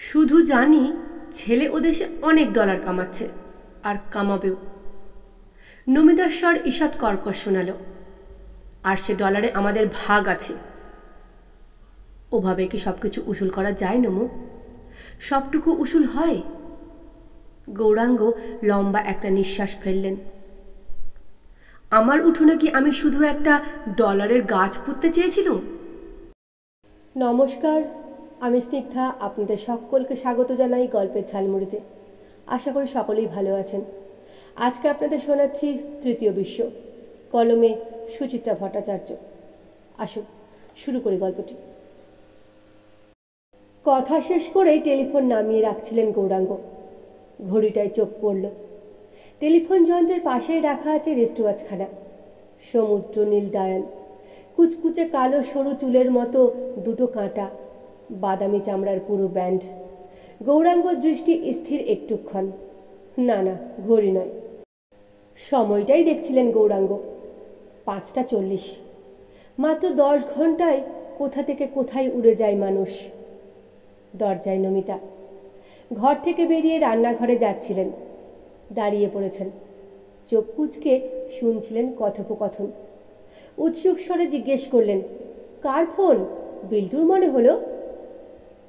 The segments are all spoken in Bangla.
শুধু জানি ছেলে ও দেশে অনেক ডলার কামাচ্ছে আর কামাবেও। নমিতার স্বর ঈষৎ কর্কশ শোনাল। আর সে ডলারে আমাদের ভাগ আছে। ওভাবে কি সব কিছু উসুল করা যায় নমু? সবটুকু উসুল হয়? গৌরাঙ্গ লম্বা একটা নিঃশ্বাস ফেললেন। আমার উঠোনে কি আমি শুধু একটা ডলারের গাছ পুঁততে চেয়েছিলাম? নমস্কার, আমি স্নিগ্ধা। আপনাদের সকলকে স্বাগত জানাই গল্পের ঝালমুড়িতে। আশা করি সকলেই ভালো আছেন। আজকে আপনাদের শোনাচ্ছি তৃতীয় বিশ্ব, কলমে সুচিত্রা ভট্টাচার্য। আসুন শুরু করি গল্পটি। কথা শেষ করেই টেলিফোন নামিয়ে রাখছিলেন গৌরাঙ্গ। ঘড়িটায় চোখ পড়ল। টেলিফোন যন্ত্রের পাশেই রাখা আছে রিস্টওয়াচখানা। সমুদ্র নীল ডায়াল, কুচকুচে কালো সরু চুলের মতো দুটো কাঁটা, বাদামি চামড়ার পুরো ব্যান্ড। গৌরাঙ্গ দৃষ্টি স্থির একটুক্ষণ। না না, ঘড়ি নয়। সময়টাই দেখছিলেন গৌরাঙ্গ। 5:40। মাত্র 10 ঘন্টায় কোথা থেকে কোথায় উড়ে যায় মানুষ। দরজায় নমিতা। ঘর থেকে বেরিয়ে রান্নাঘরে যাচ্ছিলেন। দাঁড়িয়ে পড়েছেন। চোখ কুঁচকে শুনছিলেন কথোপকথন। উৎসুক স্বরে জিজ্ঞেস করলেন, কার ফোন? বিল্টুর মনে হলো।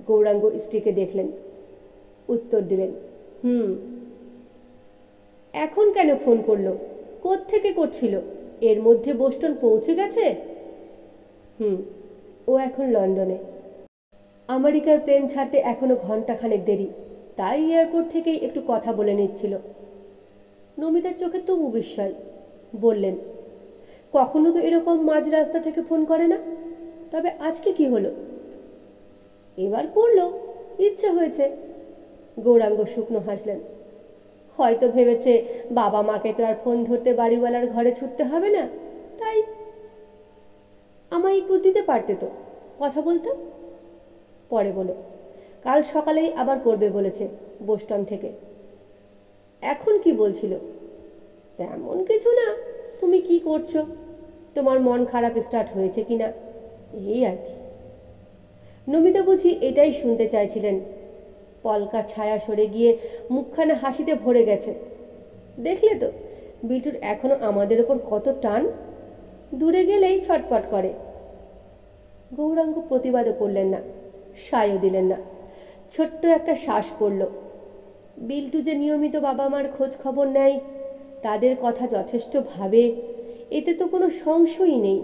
গৌরাঙ্গ স্ত্রীকে দেখলেন, উত্তর দিলেন, এখন কেন ফোন করলো? কোত্থেকে করছিল? এর মধ্যে বোস্টন পৌঁছে গেছে? ও এখন লন্ডনে। আমেরিকার প্লেন ছাড়তে এখনো ঘন্টাখানেক দেরি, তাই এয়ারপোর্ট থেকেই একটু কথা বলে নিচ্ছিল। নমিতার চোখে তবু বিস্ময়। বললেন, কখনো তো এরকম মাঝ রাস্তা থেকে ফোন করে না, তবে আজকে কি হলো? এবার করলো, ইচ্ছে হয়েছে। গৌরাঙ্গ শুকনো হাসলেন। হয়তো ভেবেছে বাবা মাকে তো আর ফোন ধরতে বাড়িওয়ালার ঘরে ছুটতে হবে না, তাই। আমায় একটু দিতে পারতে তো, কথা বলতাম। পরে বলো, কাল সকালেই আবার করবে বলেছে বোস্টন থেকে। এখন কি বলছিল? তেমন কিছু না। তুমি কি করছো, তোমার মন খারাপ স্টার্ট হয়েছে কিনা, এই আর কি। নমিতা বুঝি এটাই শুনতে চাইছিলেন। পলকা ছায়া সরে গিয়ে মুখখানা হাসিতে ভরে গেছে। দেখলে তো বিটুর এখনো আমাদের ওপর কত টান। দূরে গেলেই ছটপট করে। গৌরাঙ্গ প্রতিবাদও করলেন না, সায়ও দিলেন না। ছোট্ট একটা শ্বাস পড়ল। বিল্টু যে নিয়মিত বাবা মার খোঁজ খবর নেয়, তাদের কথা যথেষ্ট ভাবে, এতে তো কোনো সংশয়ই নেই।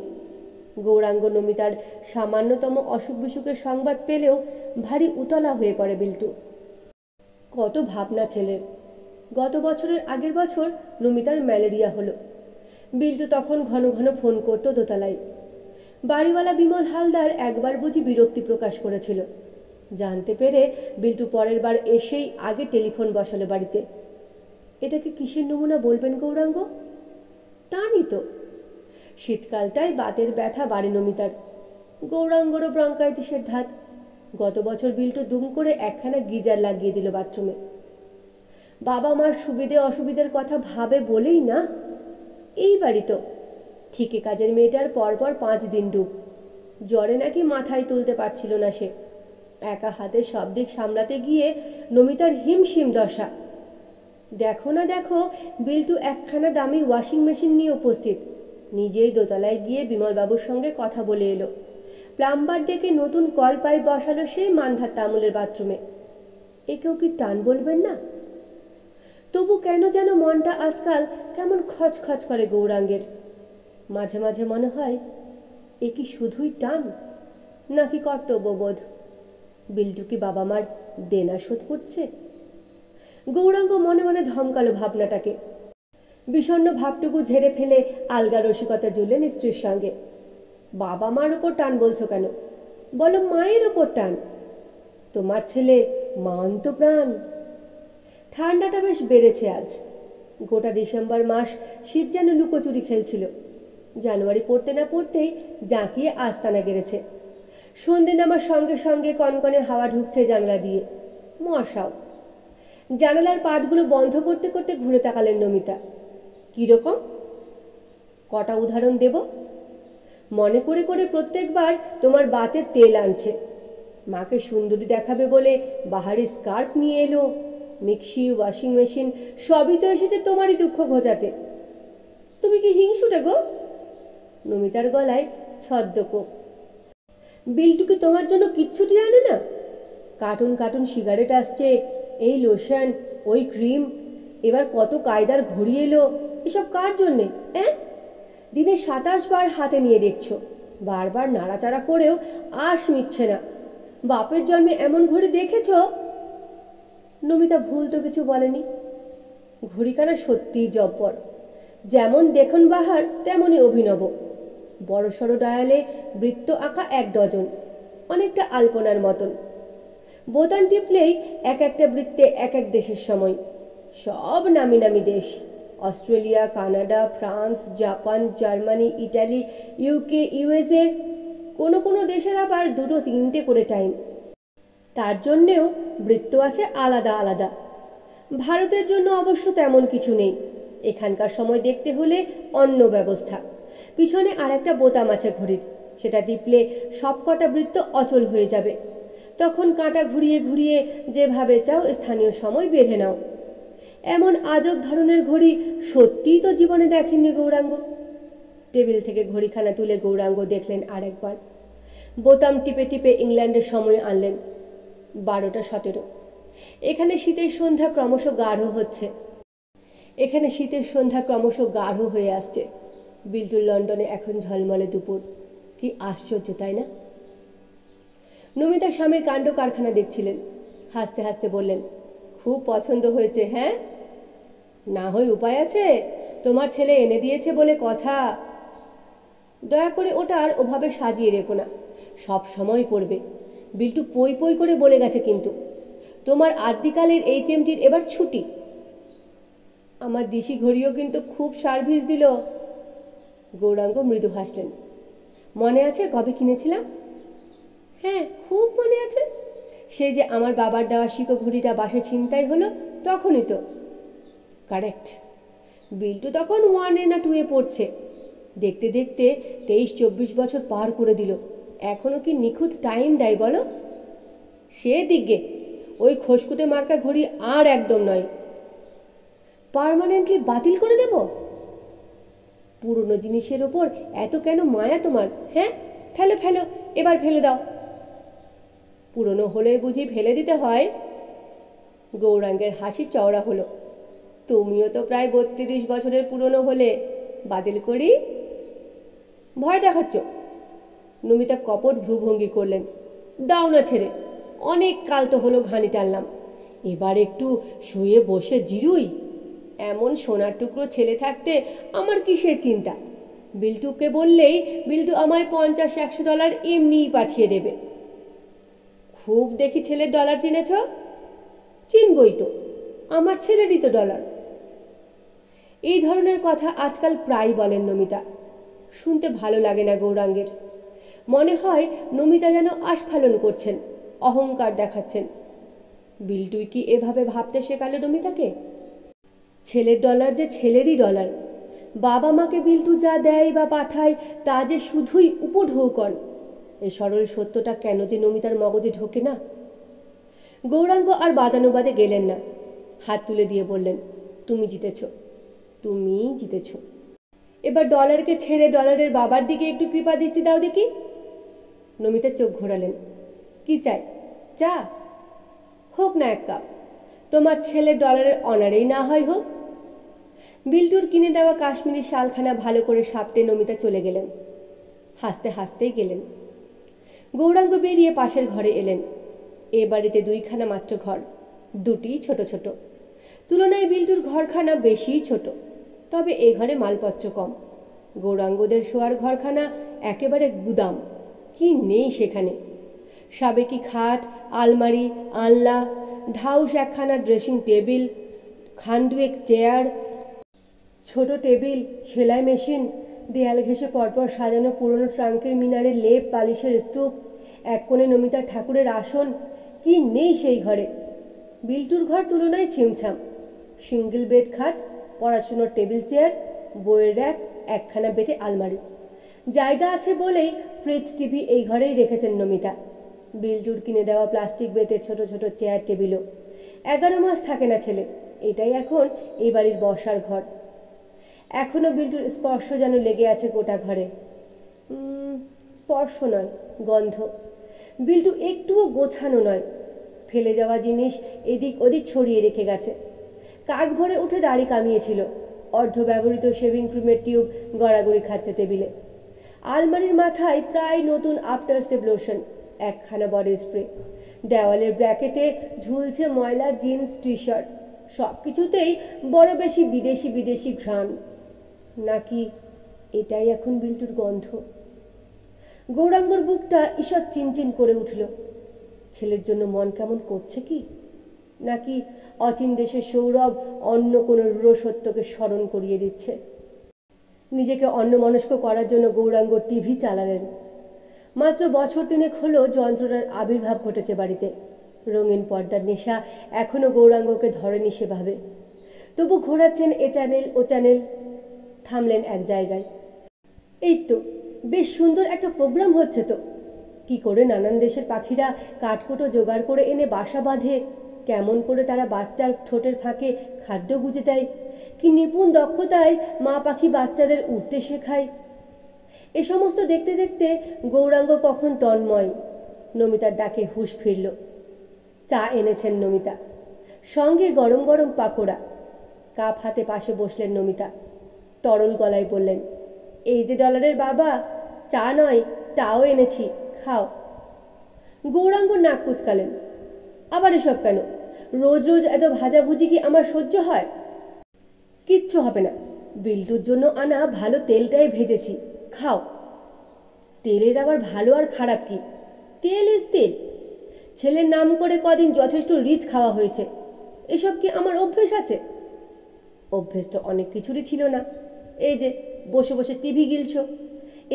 গৌরাঙ্গ নমিতার সামান্যতম অসুখ বিসুখের সংবাদ পেলেও ভারী উতলা হয়ে পড়ে বিল্টু। কত ভাবনা ছেলের। গত বছরের আগের বছর নমিতার ম্যালেরিয়া হলো। বিল্টু তখন ঘন ঘন ফোন করত দোতলায়। বাড়িওয়ালা বিমল হালদার একবার বুঝি বিরক্তি প্রকাশ করেছিল। জানতে পেরে বিল্টু পরের বার এসেই আগে টেলিফোন বসালো বাড়িতে। এটাকে কিসের নমুনা বলবেন গৌরাঙ্গ? টানই তো। শীতকালটায় বাতের ব্যথা বাড়ে নমিতার। গৌরাঙ্গরও ব্রঙ্কাইটিসের ধাত। গত বছর বিল্টু দুম করে একখানা গিজার লাগিয়ে দিল বাথরুমে। বাবা মার সুবিধে অসুবিধার কথা ভাবে বলেই না। এই বাড়ি তো। ঠিকই কাজের মেয়েটার পরপর 5 দিন ডুব। জ্বরে নাকি মাথায় তুলতে পারছিল না সে। একা হাতে সব দিক সামলাতে গিয়ে নমিতার হিমশিম দশা। দেখো না দেখো, বিল্টু একখানা দামি ওয়াশিং মেশিন নিয়ে উপস্থিত। নিজেই দোতলায় গিয়ে বিমলবাবুর সঙ্গে কথা বলে এলো। প্লাম্বার ডেকে নতুন কল পাইপ বসালো সেই মানধার তামুলের বাথরুমে। একেও কি টান বলবেন না? তবু কেন যেন মনটা আজকাল কেমন খচখচ করে গৌরাঙ্গের। মাঝে মাঝে মনে হয়, এ কি শুধুই টান নাকি কর্তব্যবোধ? বিল্টু কি বাবা মার দেনা শোধ করছে? গৌরাঙ্গ মনে মনে ধমকালো ভাবনাটাকে। বিষণ্ণ ভাবটুকু ঝেড়ে ফেলে আলগা রসিকতা জুড়লেন স্ত্রীর সঙ্গে। বাবা মার ওপর টান বলছো কেন? বলো মায়ের ওপর টান। তোমার ছেলে মান তো প্রাণ। ঠান্ডাটা বেশ বেড়েছে আজ। গোটা ডিসেম্বর মাস শীত যেন লুকোচুরি খেলছিল। জানুয়ারি পড়তে না পড়তেই জাঁকিয়ে আস্তানা গেড়েছে। সন্ধে নামার সঙ্গে সঙ্গে কনকনে হাওয়া ঢুকছে জানলা দিয়ে, মশাও। জানালার পাটগুলো বন্ধ করতে করতে ঘুরে তাকালেন নমিতা। কীরকম? কটা উদাহরণ দেব? মনে করে করে প্রত্যেকবার তোমার বাতের তেল আনছে। মাকে সুন্দরী দেখাবে বলে বাহারি স্কার্ফ নিয়ে এলো, মিক্সি, ওয়াশিং মেশিন সবই তো এসেছে তোমারই দুঃখ ঘোচাতে। তুমি কি হিংসুটে গো? নমিতার গলায় ছদ্মকোপ। বিল্টু কি তোমার জন্য কিচ্ছুটি আনে না? কার্টুন কার্টুন সিগারেট আসছে, এই লোশন, ওই ক্রিম, এবার কত কায়দার ঘড়ি এলো, এসব কার জন্যে? দিনে 27 বার হাতে নিয়ে দেখছো, বারবার নাড়াচাড়া করেও আশ মিটছে না। বাপের জন্মে এমন ঘড়ি দেখেছ? নমিতা ভুল তো কিছু বলেনি। ঘড়িখানা সত্যিই জব্বর, যেমন দেখুন বাহার তেমনই অভিনব। বড়সড় ডায়ালে বৃত্ত আঁকা 1 ডজন, অনেকটা আলপনার মতন। বোতাম টিপলেই এক একটা বৃত্তে এক এক দেশের সময়, সব নামি নামি দেশ, Australia, Canada, France, Japan, Germany, Italy, UK, USA, কোনো কোনো দেশের আবার 2-3টে করে টাইম। তার জন্যেও বৃত্ত আছে আলাদা আলাদা। ভারতের জন্য অবশ্য তেমন কিছু নেই, এখানকার সময় দেখতে হলে অন্য ব্যবস্থা। পিছনে আর একটা বোতাম আছে ঘড়ির, সেটা টিপলে সবকটা বৃত্ত অচল হয়ে যাবে। তখন কাঁটা ঘুরিয়ে ঘুরিয়ে যেভাবে চাও স্থানীয় সময় বেঁধে নাও। এমন আজব ধরনের ঘড়ি সত্যিই তো জীবনে দেখেননি গৌরাঙ্গ। টেবিল থেকে ঘড়িখানা তুলে গৌরাঙ্গ দেখলেন আরেকবার। বোতাম টিপে টিপে ইংল্যান্ডের সময় আনলেন 12:17। এখানে শীতের সন্ধ্যা ক্রমশ গাঢ় হয়ে আসছে। বিল্টুর লন্ডনে এখন ঝলমলে দুপুর। কি আশ্চর্য, তাই না? নমিতা স্বামীর কাণ্ড কারখানা দেখছিলেন। হাসতে হাসতে বললেন, খুব পছন্দ হয়েছে? হ্যাঁ, না হয় উপায় আছে, তোমার ছেলে এনে দিয়েছে বলে কথা। দয়া করে ওটা আর ওভাবে সাজিয়ে রেখো না, সব সময় পড়বে। বিল্টু পই পই করে বলে গেছে কিন্তু, তোমার আদ্যিকালের এই চেমটির এবার ছুটি। আমার দিশি ঘড়িও কিন্তু খুব সার্ভিস দিল। গৌরাঙ্গ মৃদু হাসলেন। মনে আছে কবে কিনেছিলাম? হ্যাঁ, খুব মনে আছে। সেই যে আমার বাবার দেওয়া শিকো ঘড়িটা বাসে ছিনতাই হলো, তখনই তো। কারেক্ট। বিল্টু তখন 1 না 2 পড়ছে। দেখতে দেখতে 23-24 বছর পার করে দিল। এখনও কি নিখুঁত টাইম দেয় বলো? সে দিকে ওই খসকুটে মার্কা ঘড়ি আর একদম নয়। পার্মানেন্টলি বাতিল করে দেব? পুরনো জিনিসের ওপর এত কেন মায়া তোমার? হ্যাঁ, ফেলো ফেলো, এবার ফেলে দাও। পুরনো হলে বুঝি ফেলে দিতে হয়? গৌরাঙ্গের হাসি চওড়া হলো। তুমিও তো প্রায় 32 বছরের পুরনো হলে, বাতিল করি? ভয় দেখাচ্ছ? নমিতা কপট ভ্রুভঙ্গি করলেন। দাও না ছেড়ে, অনেক কাল তো হলো ঘানি টানলাম, এবার একটু শুয়ে বসে জিরুই। এমন সোনার টুকরো ছেলে থাকতে আমার কিসের চিন্তা? বিল্টুকে বললেই বিল্টু আমায় $50-100 এমনিই পাঠিয়ে দেবে। খুব দেখি ছেলের ডলার চিনেছ? চিনবই তো, আমার ছেলেরই তো ডলার। এই ধরনের কথা আজকাল প্রায় বলেন নমিতা। শুনতে ভালো লাগে না গৌরাঙ্গের। মনে হয় নমিতা যেন আস্ফালন করছেন, অহংকার দেখাচ্ছেন। বিল্টুই কি এভাবে ভাবতে শেখালো নমিতাকে? ছেলের ডলার যে ছেলেরই ডলার। বাবা মাকে বিল্টু যা দেয় বা পাঠায় তা যে শুধুই উপঢৌকন। এই সরল সত্যটা কেন যে নমিতার মগজে ঢোকে না? গৌরাঙ্গ আর বাদানুবাদে গেলেন না, হাত তুলে দিয়ে বললেন, তুমি জিতেছ, তুমিই জিতেছ। এবার ডলারকে ছেড়ে ডলারের বাবার দিকে একটু কৃপা দৃষ্টি দাও দেখি। নমিতা চোখ ঘোরালেন। কি চাই? চা? হোক না 1 কাপ। তোমার ছেলে ডলারের অনারেই না হয় হোক। বিল্টুর কিনে দেওয়া কাশ্মীরি শালখানা ভালো করে সাপটে নমিতা চলে গেলেন। হাসতে হাসতেই গেলেন। গৌরাঙ্গ বেরিয়ে পাশের ঘরে এলেন। এ বাড়িতে 2খানা মাত্র ঘর, 2টিই ছোট ছোট। তুলনায় বিল্টুর ঘরখানা বেশিই ছোট, তবে এ ঘরে মালপত্র কম। গৌরাঙ্গদের শোয়ার ঘরখানা একেবারে গুদাম, কি নেই সেখানে। সাবেকি খাট, আলমারি, আলনা, ঢাউস 1খানা ড্রেসিং টেবিল, খান-2 চেয়ার, ছোট টেবিল, সেলাই মেশিন, দেয়াল ঘেঁষে পরপর সাজানো পুরনো ট্রাঙ্কের মিনারের লেপ, পালিশের স্তূপ, এক কোণে নমিতার ঠাকুরের আসন, কি নেই সেই ঘরে। বিল্টুর ঘর তুলনায় ছিমছাম। সিঙ্গেল বেড খাট, পড়াশুনোর টেবিল চেয়ার, বইয়ের র্যাক, 1খানা বেটে আলমারি। জায়গা আছে বলেই ফ্রিজ, টিভি এই ঘরেই রেখেছেন নমিতা। বিল্টুর কিনে দেওয়া প্লাস্টিক বেতের ছোট ছোট চেয়ার টেবিলও। 11 মাস থাকে না ছেলে, এটাই এখন এই বাড়ির বসার ঘর। এখনও বিল্টুর স্পর্শ যেন লেগে আছে গোটা ঘরে। স্পর্শ নয়, গন্ধ। বিল্টু একটুও গোছানো নয়, ফেলে যাওয়া জিনিস এদিক ওদিক ছড়িয়ে রেখে গেছে। কাক ভরে উঠে দাড়ি কামিয়েছিল, অর্ধব্যবহৃত শেভিং ক্রিমের টিউব গড়াগড়ি খাচ্ছে টেবিলে। আলমারির মাথায় প্রায় নতুন আফটার সেভ লোশন, একখানা বডি স্প্রে। দেওয়ালের ব্র্যাকেটে ঝুলছে ময়লা জিন্স টি শার্ট। সব কিছুতেই বড় বেশি বিদেশি বিদেশি ঘ্রাণ। নাকি এটাই এখন বিল্টুর গন্ধ? গৌরাঙ্গর বুকটা ঈষৎ চিনচিন করে উঠল। ছেলের জন্য মন কেমন করছে কি? নাকি অচিন দেশের সৌরভ অন্য কোনো রূঢ় সত্যকে স্মরণ করিয়ে দিচ্ছে? নিজেকে অন্যমনস্ক করার জন্য গৌরাঙ্গ টিভি চালালেন। মাত্র বছর 3 হলো যন্ত্রটার আবির্ভাব ঘটেছে বাড়িতে। রঙিন পর্দার নেশা এখনও গৌরাঙ্গকে ধরেনি সেভাবে। তবু ঘোরাচ্ছেন এ চ্যানেল ও চ্যানেল। থামলেন এক জায়গায়। এই তো বেশ সুন্দর একটা প্রোগ্রাম হচ্ছে তো। কি করে নানান দেশের পাখিরা কাঠকুটো জোগাড় করে এনে বাসা বাঁধে, কেমন করে তারা বাচ্চার ঠোঁটের ফাঁকে খাদ্য গুঁজে দেয়, কি নিপুণ দক্ষতায় মা পাখি বাচ্চাদের উঠতে শেখায়। এ সমস্ত দেখতে দেখতে গৌরাঙ্গ কখন তন্ময়। নমিতার ডাকে হুঁশ ফিরল। চা এনেছেন নমিতা, সঙ্গে গরম গরম পাকোড়া। কাপ হাতে পাশে বসলেন নমিতা। তরল গলায় বললেন, এই যে ডলারের বাবা, চা নয় টাও এনেছি, খাও। গৌরাঙ্গ নাক কুচকালেন। আবার এসব কেন? রোজ রোজ এত ভাজাভুজি কি আমার সহ্য হয়? কিচ্ছু হবে না, বিল্টুর জন্য আনা ভালো তেলটাই ভেজেছি, খাও। তেলের আবার ভালো আর খারাপ কি? তেল ইজ তেল। ছেলের নাম করে কদিন যথেষ্ট রিচ খাওয়া হয়েছে, এসব কি আমার অভ্যেস আছে? অভ্যেস তো অনেক কিছুরই ছিল না। এই যে বসে বসে টিভি গিলছ,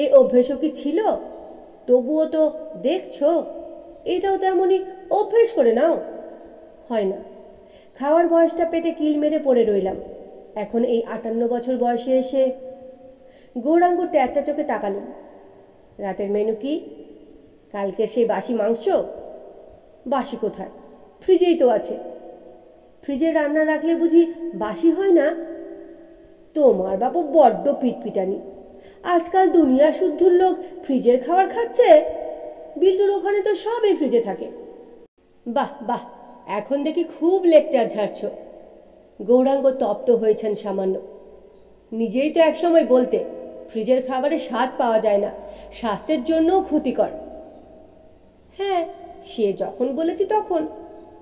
এই অভ্যেসও কি ছিল? তবুও তো দেখছো। এটাও তো এমনই অভ্যেস করে নাও। হয় না, খাওয়ার বয়সটা পেটে কিল মেরে পড়ে রইলাম। এখন এই 58 বছর বয়সে এসে। গৌরাঙ্গ ট্যাচা চোখে তাকালেন। রাতের মেনু কি? কালকে সেই বাসি মাংস। বাসি কোথায়? ফ্রিজেই তো আছে। ফ্রিজে রান্না রাখলে বুঝি বাসি হয় না? তোমার বাপু বড্ড পিটপিটানি। আজকাল দুনিয়া শুদ্ধুর লোক ফ্রিজের খাবার খাচ্ছে। বিল্টুর ওখানে তো সবই ফ্রিজে থাকে। বাহ বাহ, এখন দেখি খুব লেকচার ঝাড়ছ। গৌরাঙ্গ তপ্ত হয়েছেন সামান্য। নিজেই তো একসময় বলতে ফ্রিজের খাবারে স্বাদ পাওয়া যায় না, স্বাস্থ্যের জন্যও ক্ষতিকর। হ্যাঁ, সে যখন বলেছি তখন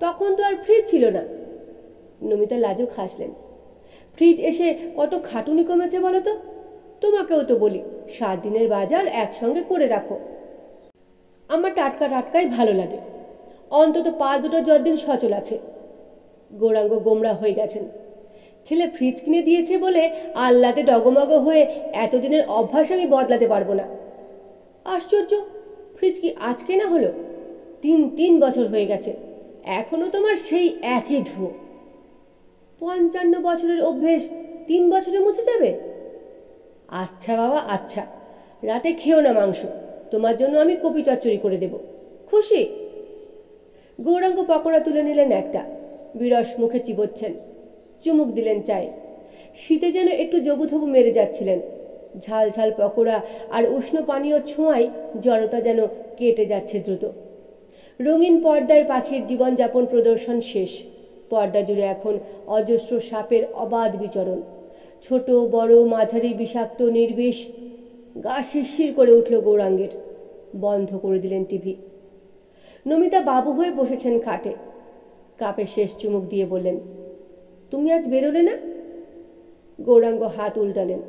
তখন তো আর ফ্রিজ ছিল না। নমিতা লাজুক হাসলেন। ফ্রিজ এসে কত খাটুনি কমেছে বলো তো। তোমাকেও তো বলি 7 দিনের বাজার একসঙ্গে করে রাখো। আমার টাটকা টাটকাই ভালো লাগে, অন্তত পা দুটো যতদিন সচল আছে। গৌরাঙ্গ গোমরা হয়ে গেছেন। ছেলে ফ্রিজ কিনে দিয়েছে বলে আহ্লাদে ডগমগ হয়ে এতদিনের অভ্যাস আমি বদলাতে পারবো না। আশ্চর্য, ফ্রিজ কি আজকে না হলো? 3 বছর হয়ে গেছে, এখনো তোমার সেই একই ধুয়ো। 55 বছরের অভ্যেস 3 বছরে মুছে যাবে? আচ্ছা বাবা আচ্ছা, রাতে খেও না মাংস, তোমার জন্য আমি কপি চচ্চড়ি করে দেব। খুশি? গৌরাঙ্গ পকোড়া তুলে নিলেন একটা, বিরস মুখে চিবোচ্ছেন। চুমুক দিলেন চায়ে। শীতে যেন একটু জবুথবু মেরে যাচ্ছিলেন। ঝাল ঝাল পকোড়া আর উষ্ণ পানীয় ছোঁয়ায় জড়তা যেন কেটে যাচ্ছে দ্রুত। রঙিন পর্দায় পাখির জীবনযাপন প্রদর্শন শেষ। পর্দা জুড়ে এখন অজস্র সাপের অবাধ বিচরণ। ছোট বড় মাঝারি বিষাক্ত নির্বিষ। গা শিরশির করে উঠল গৌরাঙ্গের। বন্ধ করে দিলেন টিভি। নমিতা বাবু হয়ে বসেছেন খাটে। কাপে শেষ চুমুক দিয়ে বললেন, তুমি আজ বেরোলে না? গৌরাঙ্গ হাত উল্টালেন।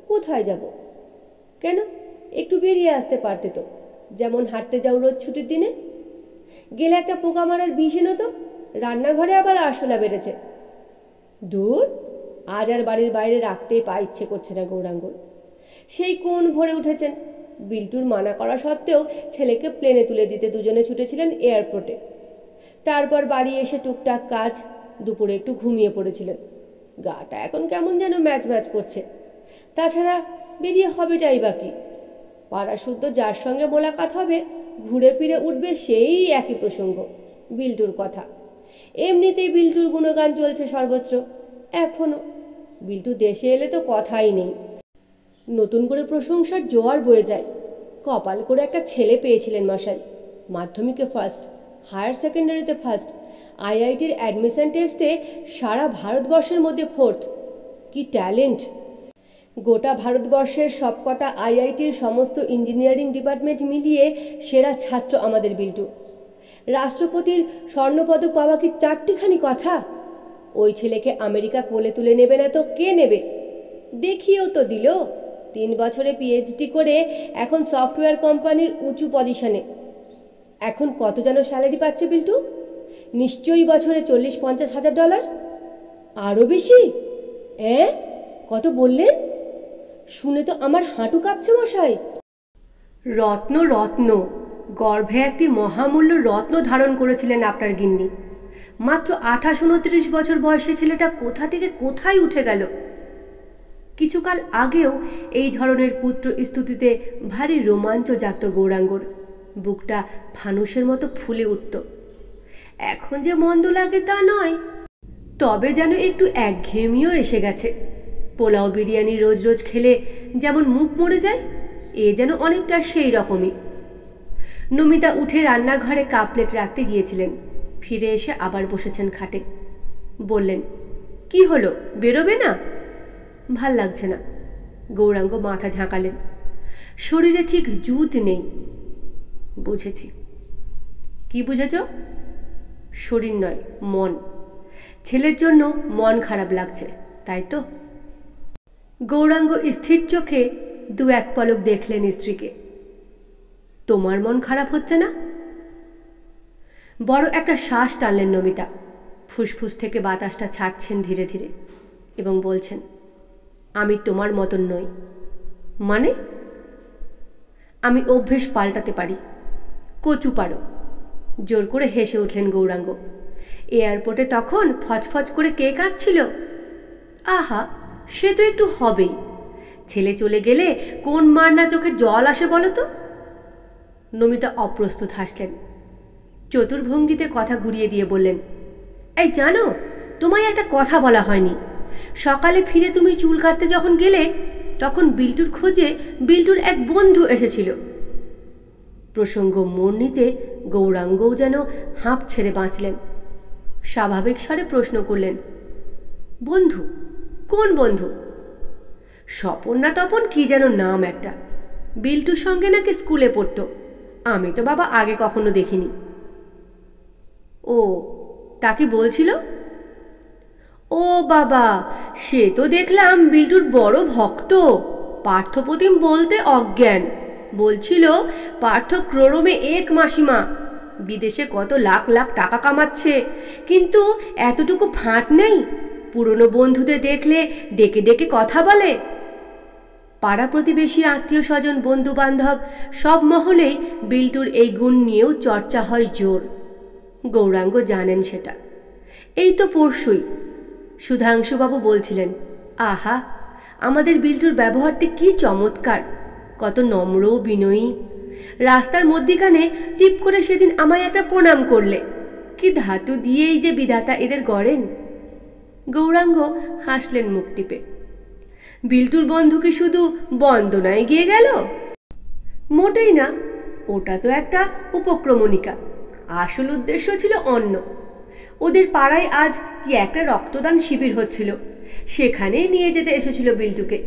কোথায় যাব? কেন, একটু বেরিয়ে আসতে পারতে তো, যেমন হাঁটতে যাও রোজ ছুটির দিনে। গেলে একটা পোকা মারার বিষ এনো তো, রান্নাঘরে আবার আরশোলা বেড়েছে। দূর, আজ আর বাড়ির বাইরে রাখতেই পা ইচ্ছে করছে না গৌরাঙ্গর। সেই কোণ ভরে উঠেছেন। বিল্টুর মানা করা সত্ত্বেও ছেলেকে প্লেনে তুলে দিতে দুজনে ছুটেছিলেন এয়ারপোর্টে। তারপর বাড়ি এসে টুকটাক কাজ, দুপুরে একটু ঘুমিয়ে পড়েছিলেন। গাটা এখন কেমন যেন ম্যাচ ম্যাচ করছে। তাছাড়া বেরিয়ে হবেটাই বাকি। পাড়া শুদ্ধ যার সঙ্গে মোলাকাত হবে ঘুরে ফিরে উঠবে সেই একই প্রসঙ্গ, বিল্টুর কথা। এমনিতেই বিল্টুর গুণগান চলছে সর্বত্র। এখনও বিল্টু দেশে এলে তো কথাই নেই, নতুন করে প্রশংসার জোয়ার বয়ে যায়। কপাল করে একটা ছেলে পেয়েছিলেন মশাই, মাধ্যমিকে ফার্স্ট, হায়ার সেকেন্ডারিতে ফার্স্ট, আইআইটির অ্যাডমিশন টেস্টে সারা ভারতবর্ষের মধ্যে ফোর্থ। কি ট্যালেন্ট! গোটা ভারতবর্ষের সবকটা আইআইটির সমস্ত ইঞ্জিনিয়ারিং ডিপার্টমেন্ট মিলিয়ে সেরা ছাত্র আমাদের বিল্টু। রাষ্ট্রপতির স্বর্ণপদক পাওয়া কি চারটিখানি কথা? ওই ছেলেকে আমেরিকা কোলে তুলে নেবে না তো কে নেবে? দেখিয়েও তো দিল। 3 বছরে পিএইচডি করে এখন সফটওয়্যার কোম্পানির উঁচু পজিশনে। এখন কত যেন স্যালারি পাচ্ছে বিল্টু? নিশ্চয়ই বছরে $40-50,000। আরও বেশি? কত বললেন? শুনে তো আমার হাঁটু কাঁপছে মশাই। রত্ন রত্ন, গর্ভে একটি মহামূল্য রত্ন ধারণ করেছিলেন আপনার গিন্নি। মাত্র 28-29 বছর বয়সী ছেলেটা কোথা থেকে কোথায় উঠে গেল। কিছুকাল আগেও এই ধরনের পুত্র স্তুতিতে ভারী রোমাঞ্চ জাগত গৌরাঙ্গর, বুকটা ফানুসের মতো ফুলে উঠত। এখন যে মন্দ লাগে তা নয়, তবে যেন একটু একঘেয়েমিও এসে গেছে। পোলাও বিরিয়ানি রোজ রোজ খেলে যেমন মুখ মরে যায়, এ যেন অনেকটা সেই রকমই। নমিতা উঠে রান্নাঘরে কাপ প্লেট রাখতে গিয়েছিলেন, ফিরে এসে আবার বসেছেন খাটে। বললেন, কি হলো, বেরোবে না? ভাল লাগছে না। গৌরাঙ্গ মাথা ঝাঁকালেন। শরীরে ঠিক জুত নেই। বুঝেছি। কি বুঝেছ? শরীর নয়, মন। ছেলের জন্য মন খারাপ লাগছে, তাই তো? গৌরাঙ্গ স্থির চোখে 2-1 পলক দেখলেন স্ত্রীকে। তোমার মন খারাপ হচ্ছে না? বড় একটা শ্বাস টানলেন নমিতা। ফুসফুস থেকে বাতাসটা ছাড়ছেন ধীরে ধীরে এবং বলছেন, আমি তোমার মতন নই। মানে? আমি অভ্যেস পাল্টাতে পারি। কচু পারো। জোর করে হেসে উঠলেন গৌরাঙ্গ। এয়ারপোর্টে তখন ফচফচ করে কে কাঁদছিল? আহা, সে তো একটু হবেই। ছেলে চলে গেলে কোন মার না চোখে জল আসে বলো তো? নমিতা অপ্রস্তুত হাসলেন। চতুর্ভঙ্গিতে কথা ঘুরিয়ে দিয়ে বললেন, এই জানো, তোমায় একটা কথা বলা হয়নি। সকালে ফিরে তুমি চুল কাটতে যখন গেলে, তখন বিল্টুর খোঁজে বিল্টুর এক বন্ধু এসেছিল। প্রসঙ্গ মোড় নিতে গৌরাঙ্গও যেন হাঁপ ছেড়ে বাঁচলেন। স্বাভাবিক স্বরে প্রশ্ন করলেন, বন্ধু? কোন বন্ধু? স্বপন না তপন কি যেন নাম একটা। বিল্টুর সঙ্গে নাকি স্কুলে পড়ত। আমি তো বাবা আগে কখনো দেখিনি। ও, তা কি বলছিল? ও বাবা, সে তো দেখলাম বিল্টুর বড় ভক্ত। পার্থপ্রতিম বলতে অজ্ঞান। বলছিল পার্থ ক্রোড়মে এক মাসিমা, বিদেশে কত লাখ লাখ টাকা কামাচ্ছে, কিন্তু এতটুকু ফাঁট নেই। পুরনো বন্ধুদের দেখলে ডেকে ডেকে কথা বলে। পাড়া প্রতিবেশী, আত্মীয় স্বজন, বন্ধু বান্ধব সব মহলেই বিল্টুর এই গুণ নিয়েও চর্চা হয় জোর। গৌরাঙ্গ জানেন সেটা। এই তো পরশুই সুধাংশুবাবু বলছিলেন, আহা, আমাদের বিল্টুর ব্যবহারটি কি চমৎকার, কত নম্র বিনয়ী। রাস্তার মধ্যিখানে টিপ করে সেদিন আমায় একটা প্রণাম করলে। কি ধাতু দিয়েই যে বিধাতা এদের গড়েন। গৌরাঙ্গ হাসলেন মুখ টিপে। বিল্টুর বন্ধু কি শুধু বন্দনায় গিয়ে গেল? মোটেই না, ওটা তো একটা উপক্রমণিকা। আসল উদ্দেশ্য ছিল অন্য। ওদের পাড়ায় আজ কি একটা রক্তদান শিবির হচ্ছিল, সেখানেই নিয়ে যেতে এসেছিল বিল্টুকে।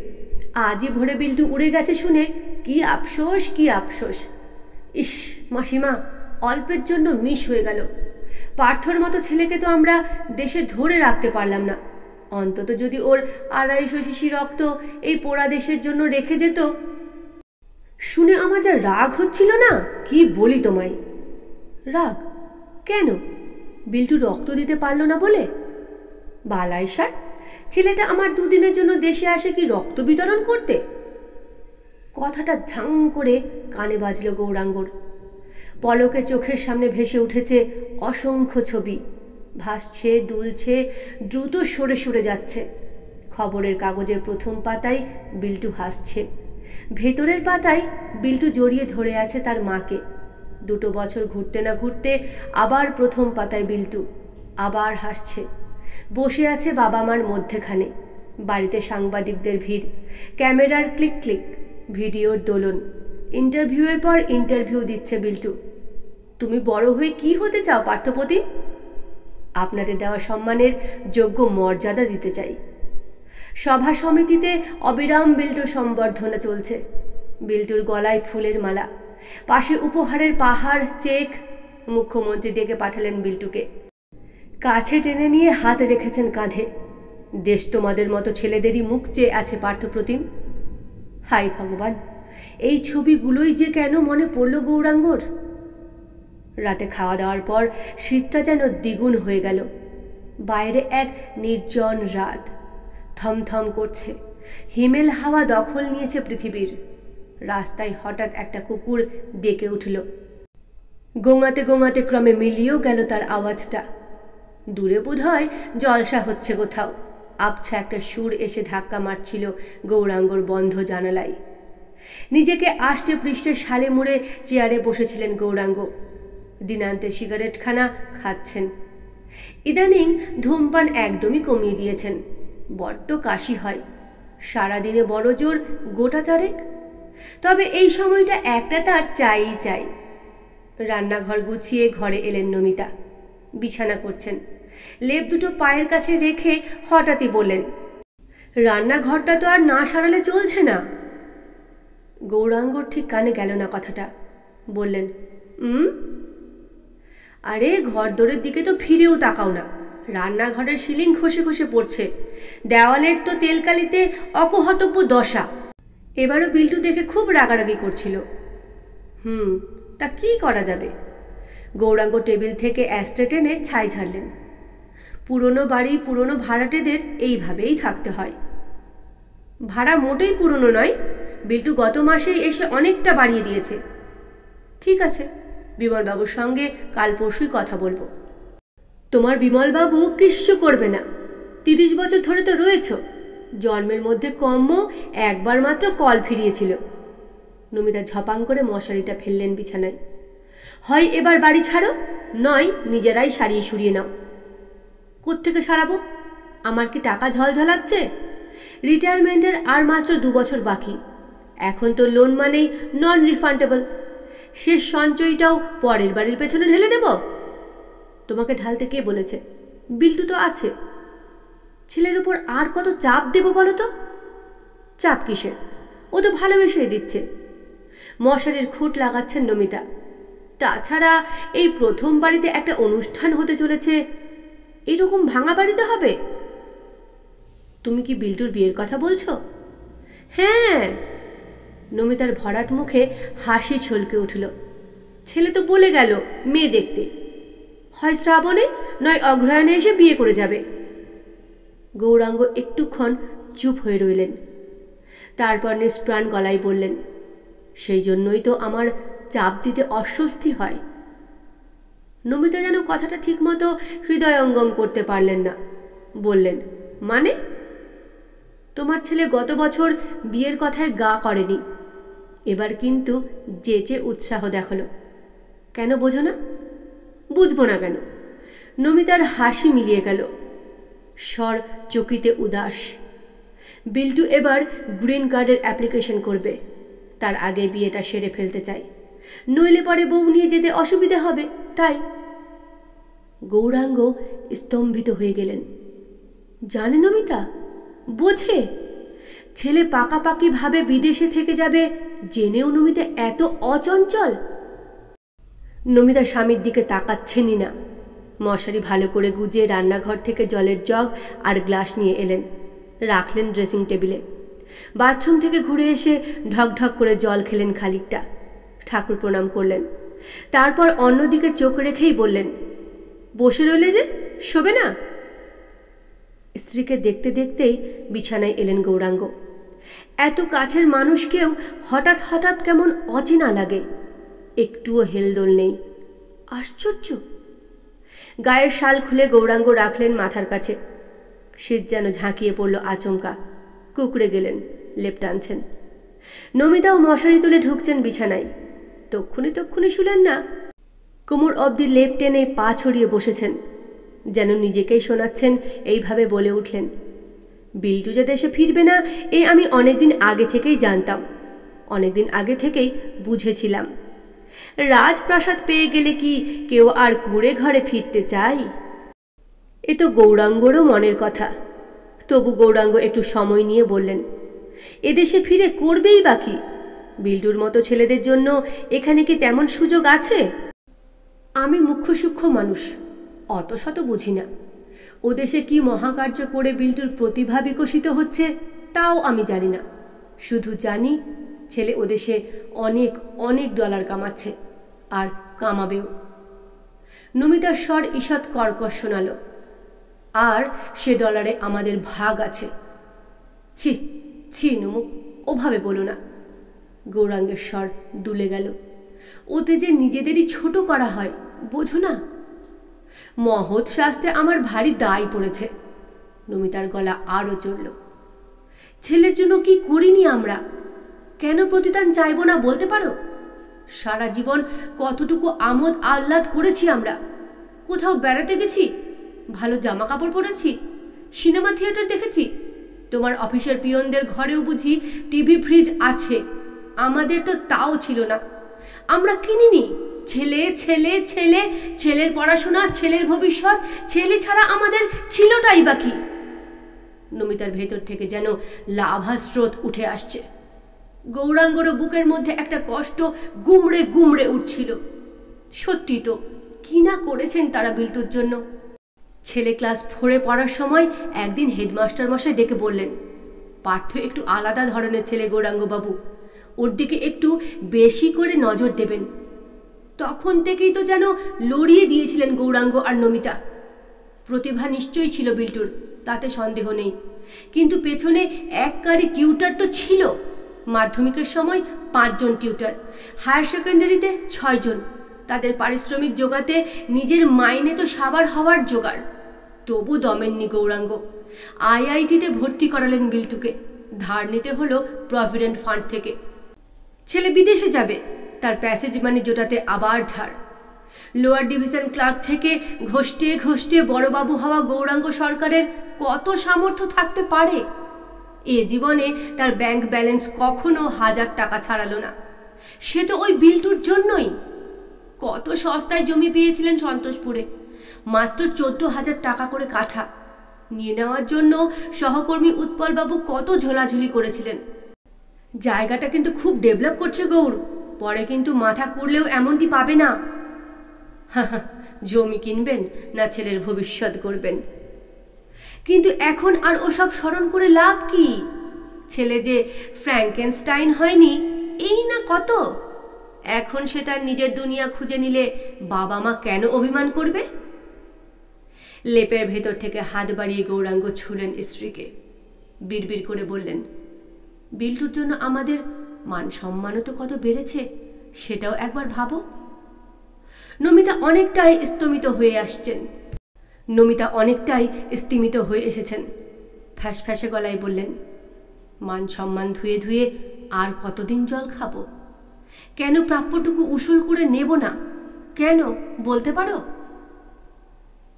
আজই ভোরে বিল্টু উড়ে গেছে শুনে কি আফসোস, কি আফসোস। ইস মাসিমা, অল্পের জন্য মিস হয়ে গেল। পার্থর মতো ছেলেকে তো আমরা দেশে ধরে রাখতে পারলাম না। অন্তত যদি ওর 250 শিশি রক্ত এই পোড়া দেশের জন্য রেখে যেত। শুনে আমার যা রাগ হচ্ছিল না, কি বলি তোমায়। রাগ কেন? বিল্টু রক্ত দিতে পারল না বলে? বালাই ষাট, ছেলেটা আমার 2 দিনের জন্য দেশে আসে কি রক্ত বিতরণ করতে? কথাটা ঝাং করে কানে বাজল গৌরাঙ্গর। পলকে চোখের সামনে ভেসে উঠেছে অসংখ্য ছবি। ভাসছে, দুলছে, দ্রুত সরে সরে যাচ্ছে। খবরের কাগজের প্রথম পাতায় বিল্টু হাসছে, ভেতরের পাতায় বিল্টু জড়িয়ে ধরে আছে তার মাকে। 2 বছর ঘুরতে না ঘুরতে আবার প্রথম পাতায় বিল্টু, আবার হাসছে। বসে আছে বাবা মার মধ্যেখানে। বাড়িতে সাংবাদিকদের ভিড়, ক্যামেরার ক্লিক ক্লিক, ভিডিওর দোলন। ইন্টারভিউয়ের পর ইন্টারভিউ দিচ্ছে বিল্টু। তুমি বড় হয়ে কি হতে চাও পার্থপ্রতিম? আপনাদের দেওয়া সম্মানের যোগ্য মর্যাদা দিতে চাই। সভা সমিতিতে অবিরাম বিল্টু সম্বর্ধনা চলছে। বিল্টুর গলায় ফুলের মালা, পাশে উপহারের পাহাড়, চেক। মুখ্যমন্ত্রী ডেকে পাঠালেন বিল্টুকে। কাছে টেনে নিয়ে হাত রেখেছেন কাঁধে। দেশ তোমাদের মতো ছেলেদেরই মুখ চেয়ে আছে পার্থপ্রতিম। হাই ভগবান, এই ছবিগুলোই যে কেন মনে পড়ল গৌরাঙ্গর। রাতে খাওয়া দাওয়ার পর শীতটা যেন দ্বিগুণ হয়ে গেল। বাইরে এক নির্জন রাত, থমথম করছে। হিমেল হাওয়া দখল নিয়েছে পৃথিবীর। রাস্তায় হঠাৎ একটা কুকুর ডেকে উঠল। গোঙাতে গোঙাতে ক্রমে মিলিয়েও গেল তার আওয়াজটা। দূরে বোধহয় জলসা হচ্ছে কোথাও। আবছা একটা সুর এসে ধাক্কা মারছিল গৌরাঙ্গর বন্ধ জানালায়। নিজেকে আষ্টে পৃষ্ঠে শালে মুড়ে চেয়ারে বসেছিলেন গৌরাঙ্গ। দিনান্তে সিগারেটখানা খাচ্ছেন। ইদানিং ধূমপান একদমই কমিয়ে দিয়েছেন। বড্ড কাশি হয়, সারাদিনে বড় জোর গোটা চারেক। তবে এই সময়টা একটা তার চাইই চাই। রান্নাঘর গুছিয়ে ঘরে এলেন নমিতা। বিছানা করছেন। লেপ দুটো পায়ের কাছে রেখে হঠাৎই বললেন, রান্নাঘরটা তো আর না সারালে চলছে না। গৌরাঙ্গর ঠিক কানে গেল না কথাটা। বললেন, আরে ঘরদোরের দিকে তো ফিরেও তাকাও না। রান্নাঘরের সিলিং খসে খসে পড়ছে। দেওয়ালের তো তেলকালিতে অকহতব্য দশা। এবারও বিল্টু দেখে খুব রাগারাগি করছিল। তা কি করা যাবে? গৌরাঙ্গ টেবিল থেকে অ্যাস্ট্রে টেনে ছাই ঝাড়লেন। পুরনো বাড়ি, পুরনো ভাড়াটেদের এইভাবেই থাকতে হয়। ভাড়া মোটেই পুরনো নয়। বিল্টু গত মাসেই এসে অনেকটা বাড়িয়ে দিয়েছে। ঠিক আছে, বিমলবাবুর সঙ্গে কাল পরশুই কথা বলবো। তোমার বিমলবাবু কিচ্ছু করবে না। 30 বছর ধরে তো রয়েছ। জন্মের মধ্যে কম্ম একবার মাত্র কল ফিরিয়েছিল। নমিতা ঝপাং করে মশারিটা ফেললেন বিছানায়। হয় এবার বাড়ি ছাড়ো, নয় নিজেরাই সারিয়ে সুরিয়ে নাও। কোত্থেকে সারাবো? আমার কি টাকা ঝলঝলাচ্ছে? রিটায়ারমেন্টের আর মাত্র 2 বছর বাকি। এখন তো লোন মানেই নন রিফান্ডেবল। শেষ সঞ্চয়টাও পরের বাড়ির পেছনে ঢেলে দেব? তোমাকে ঢালতে কে বলেছে? বিল্টু তো আছে। ছেলের উপর আর কত চাপ দেব বলো তো? চাপ কিসের? ও তো ভালোবেসেই দিচ্ছে। মশারির খুঁট লাগাচ্ছেন নমিতা। তাছাড়া এই প্রথম বাড়িতে একটা অনুষ্ঠান হতে চলেছে। এইরকম ভাঙা বাড়িতে হবে? তুমি কি বিল্টুর বিয়ের কথা বলছো? হ্যাঁ। নমিতার ভরাট মুখে হাসি ছলকে উঠল। ছেলে তো বলে গেল মেয়ে দেখতে। হয় শ্রাবণে, নয় অগ্রহায়ণে এসে বিয়ে করে যাবে। গৌরাঙ্গ একটুক্ষণ চুপ হয়ে রইলেন। তারপর নিষ্প্রাণ গলায় বললেন, সেই জন্যই তো আমার চাপ দিতে অস্বস্তি হয়। নমিতা যেন কথাটা ঠিকমতো হৃদয়ঙ্গম করতে পারলেন না। বললেন, মানে? তোমার ছেলে গত বছর বিয়ের কথায় গা করেনি। এবার কিন্তু যেচে উৎসাহ দেখালো। কেন বোঝো না? বুঝবো না কেন? নমিতার হাসি মিলিয়ে গেল। স্বর চকিতে উদাস। বিল্টু এবার গ্রিন কার্ডের অ্যাপ্লিকেশন করবে। তার আগে বিয়েটা সেরে ফেলতে চাই, নইলে পরে বউ নিয়ে যেতে অসুবিধা হবে। তাই। গৌরাঙ্গ স্তম্ভিত হয়ে গেলেন। জানে নমিতা? বোঝে? ছেলে পাকাপাকিভাবে বিদেশে থেকে যাবে জেনেও নমিতা এত অচঞ্চল? নমিতা স্বামীর দিকে তাকাচ্ছেনই না। মশারি ভালো করে গুজিয়ে রান্নাঘর থেকে জলের জগ আর গ্লাস নিয়ে এলেন, রাখলেন ড্রেসিং টেবিলে। বাথরুম থেকে ঘুরে এসে ঢকঢক করে জল খেলেন খানিকটা। ঠাকুর প্রণাম করলেন। তারপর অন্যদিকে চোখ রেখেই বললেন, বসে রইলে যে, শোবে না? স্ত্রীকে দেখতে দেখতেই বিছানায় এলেন গৌরাঙ্গ। এত কাছের মানুষকেও হঠাৎ হঠাৎ কেমন অচেনা লাগে। একটুও হেলদোল নেই। আশ্চর্য। গায়ের শাল খুলে গৌরাঙ্গ রাখলেন মাথার কাছে। শীত যেন ঝাঁকিয়ে পড়ল আচমকা। কুকড়ে গেলেন, লেপ টানছেন। নমিতাও মশারি তুলে ঢুকছেন বিছানায়। তক্ষুনি শুলেন না? কোমর অবধি লেপ টেনে পা ছড়িয়ে বসেছেন, যেন নিজেকেই শোনাচ্ছেন। এইভাবে বলে উঠলেন, বিল্টু যে দেশে ফিরবে না এ আমি অনেকদিন আগে থেকেই জানতাম, অনেকদিন আগে থেকেই বুঝেছিলাম। রাজপ্রাসাদ পেয়ে গেলে কি কেউ আর কুঁড়ে ঘরে ফিরতে চাই? এ তো গৌরাঙ্গরও মনের কথা। তবু গৌরাঙ্গ একটু সময় নিয়ে বললেন, এদেশে ফিরে করবেই বাকি। বিল্টুর মতো ছেলেদের জন্য এখানে কি তেমন সুযোগ আছে? আমি মুখ্য সূক্ষ্ম মানুষ, অত শত বুঝি না। ও দেশে কি মহাকার্য করে বিল্টুর প্রতিভা বিকশিত হচ্ছে তাও আমি জানি না। শুধু জানি ছেলে ওদেশে অনেক অনেক ডলার কামাচ্ছে, আর কামাবেও। নমিতার স্বর ঈষৎ কর্কশ শোনাল। আর সে ডলারে আমাদের ভাগ আছে। ছি ছি নুমু, ওভাবে বলো না। গৌরাঙ্গের স্বর দুলে গেল। ওতে যে নিজেদেরই ছোট করা হয়, বোঝো না? মহৎ শাস্তে আমার ভারী দায় পড়েছে। নমিতার গলা আরও চড়ল। ছেলের জন্য কি করিনি আমরা? কেন প্রতিদান চাইব না বলতে পারো? সারা জীবন কতটুকু আমোদ আহ্লাদ করেছি আমরা। কোথাও বেড়াতে গেছি, ভালো জামা কাপড় পরেছি, সিনেমা থিয়েটার দেখেছি। তোমার অফিসের পিয়নদের ঘরেও বুঝি টিভি ফ্রিজ আছে, আমাদের তো তাও ছিল না। আমরা কিনিনি। ছেলে ছেলে ছেলে, ছেলের পড়াশোনা, ছেলের ভবিষ্যৎ, ছেলে ছাড়া আমাদের ছিলটাই বাকি। নমিতার ভেতর থেকে যেন লাভা স্রোত উঠে আসছে। গৌরাঙ্গর বুকের মধ্যে একটা কষ্ট গুমড়ে গুমড়ে উঠছিল। সত্যি তো, কি না করেছেন তারা বিল্টুর জন্য। ছেলে ক্লাস 4-এ পড়ার সময় একদিন হেডমাস্টার মশাই ডেকে বললেন, পার্থ একটু আলাদা ধরনের ছেলে গৌরাঙ্গবাবু, ওর দিকে একটু বেশি করে নজর দেবেন। তখন থেকেই তো যেন লড়িয়ে দিয়েছিলেন গৌরাঙ্গ আর নমিতা। প্রতিভা নিশ্চয়ই ছিল বিল্টুর, তাতে সন্দেহ নেই, কিন্তু পেছনে এককারী টিউটার তো ছিল। মাধ্যমিকের সময় 5 জন টিউটার, হায়ার সেকেন্ডারিতে 6 জন। তাদের পারিশ্রমিক জোগাতে নিজের মাইনে তো সাবার হওয়ার জোগাড়। তবু দমেননি গৌরাঙ্গ। আইআইটিতে ভর্তি করালেন বিল্টুকে। ধার নিতে হলো প্রভিডেন্ট ফান্ড থেকে। ছেলে বিদেশে যাবে, তার প্যাসেজ মানি জোটাতে আবার ধার। লোয়ার ডিভিশন ক্লার্ক থেকে ঘষ্টে ঘষ্টে বড়বাবু হওয়া গৌরাঙ্গ সরকারের কত সামর্থ্য থাকতে পারে? এ জীবনে তার ব্যাংক ব্যালেন্স কখনো 1000 টাকা ছাড়ালো না। সে তো ওই বিল্টুর জন্যই। কত সস্তায় জমি পেয়েছিলেন সন্তোষপুরে, মাত্র 14,000 টাকা করে কাঠা। নিয়ে নেওয়ার জন্য সহকর্মী উৎপলবাবু কত ঝোলাঝুলি করেছিলেন। জায়গাটা কিন্তু খুব ডেভেলপ করছে গৌর, পরে কিন্তু মাথা কুড়লেও এমনটি পাবে না। জমি কিনবেন না ছেলের ভবিষ্যৎ করবেন? কিন্তু এখন আর ওসব স্মরণ করে লাভ কি? ছেলে যে ফ্র্যাঙ্কেনস্টাইন হয়নি এই না কত। এখন সে তার নিজের দুনিয়া খুঁজে নিলে বাবা মা কেন অভিমান করবে? লেপের ভেতর থেকে হাত বাড়িয়ে গৌরাঙ্গ ছুলেন স্ত্রীকে। বিড়বিড় করে বললেন, বিল্টুর জন্য আমাদের মান সম্মানও তো কত বেড়েছে, সেটাও একবার ভাবো। নমিতা অনেকটাই স্তমিত হয়ে এসেছেন। ফ্যাঁসে গলায় বললেন, মান সম্মান ধুয়ে ধুয়ে আর কতদিন জল খাবো? কেন প্রাপ্যটুকু উসুল করে নেব না? কেন বলতে পারো?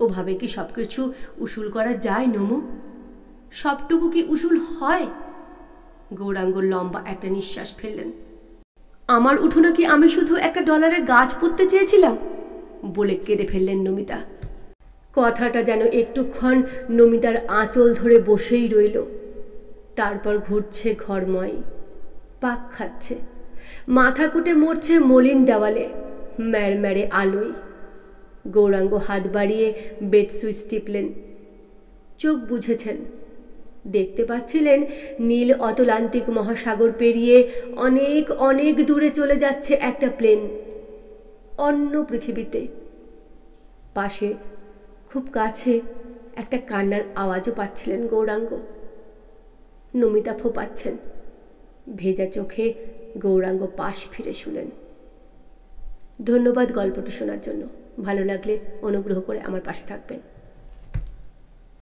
ওভাবে কি সবকিছু উসুল করা যায় নমু? সবটুকু কি উসুল হয়? গৌরাঙ্গ লম্বা একটা নিঃশ্বাস ফেললেন। আমার উঠোনে কি আমি শুধু একটা ডলারের গাছ পুঁততে চেয়েছিলাম? বলে কেঁদে ফেললেন নমিতা। কথাটা যেন একটুক্ষণ নমিতার আঁচল ধরে বসেই রইল। তারপর ঘুরছে ঘরময়, পাক খাচ্ছে, মাথা কুটে মরছে মলিন দেওয়ালে, ম্যাড়ম্যাড়ে আলোয়। গৌরাঙ্গ হাত বাড়িয়ে বেড সুইচ টিপলেন। চোখ বুঝেছেন। দেখতে পাচ্ছিলেন নীল অতলান্তিক মহাসাগর পেরিয়ে অনেক অনেক দূরে চলে যাচ্ছে একটা প্লেন, অন্য পৃথিবীতে। পাশে খুব কাছে একটা কান্নার আওয়াজও পাচ্ছিলেন গৌরাঙ্গ। নমিতা ফোপাচ্ছেন। ভেজা চোখে গৌরাঙ্গ পাশ ফিরে শুলেন। ধন্যবাদ গল্পটি শোনার জন্য। ভালো লাগলে অনুগ্রহ করে আমার পাশে থাকবেন।